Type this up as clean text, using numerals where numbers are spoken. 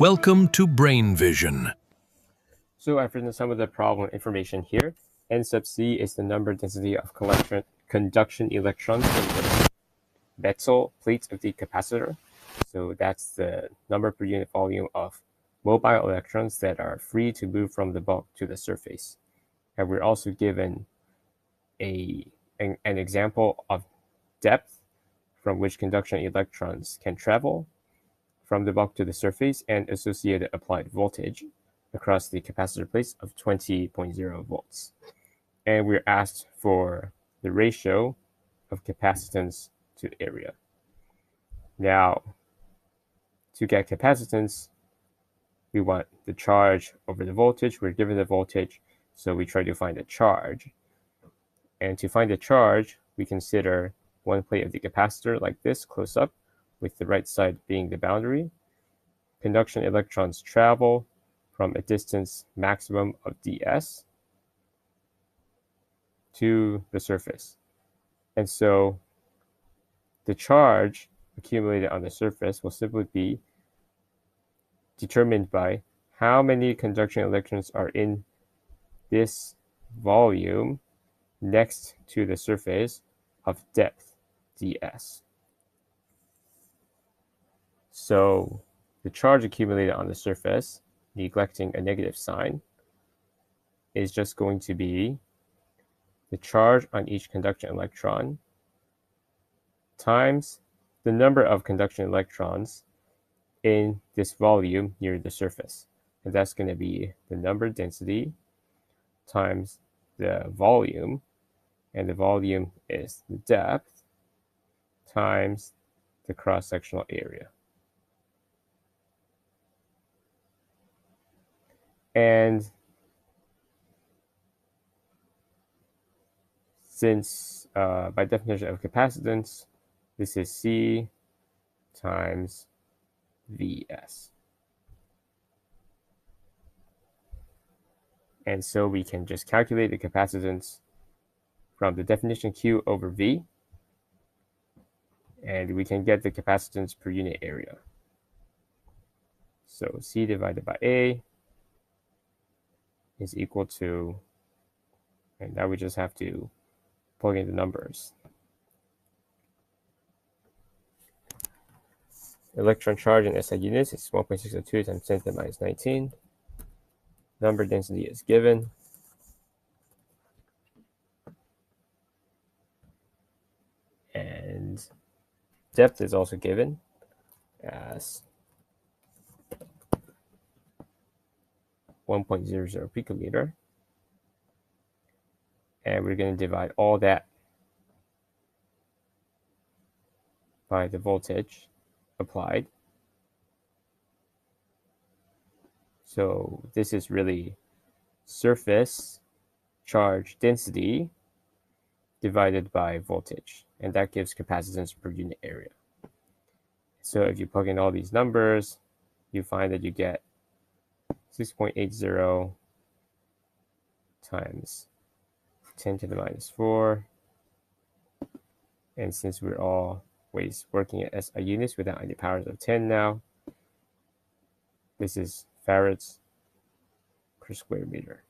Welcome to Brain Vision. So I've written some of the problem information here. N sub c is the number density of conduction electrons in the metal plate of the capacitor. So that's the number per unit volume of mobile electrons that are free to move from the bulk to the surface. And we're also given an example of depth from which conduction electrons can travel from the bulk to the surface and associated applied voltage across the capacitor plates of 20.0 volts. And we're asked for the ratio of capacitance to area. Now, to get capacitance, we want the charge over the voltage. We're given the voltage, so we try to find the charge. And to find the charge, we consider one plate of the capacitor like this, close up, with the right side being the boundary. Conduction electrons travel from a distance maximum of ds to the surface. And so the charge accumulated on the surface will simply be determined by how many conduction electrons are in this volume next to the surface of depth ds. So the charge accumulated on the surface, neglecting a negative sign, is just going to be the charge on each conduction electron times the number of conduction electrons in this volume near the surface. And that's going to be the number density times the volume, and the volume is the depth, times the cross-sectional area. And since by definition of capacitance, this is C times Vs. And so we can just calculate the capacitance from the definition Q over V, and we can get the capacitance per unit area. So C divided by A is equal to, and now we just have to plug in the numbers. Electron charge in SI units is 1.602 times 10 to the minus 19. Number density is given. And depth is also given as 1.00 picometer. And we're going to divide all that by the voltage applied. So this is really surface charge density divided by voltage, and that gives capacitance per unit area. So if you plug in all these numbers, you find that you get 6.80 times 10 to the minus 4. And since we're always working at SI units without any powers of 10 now, this is farads per square meter.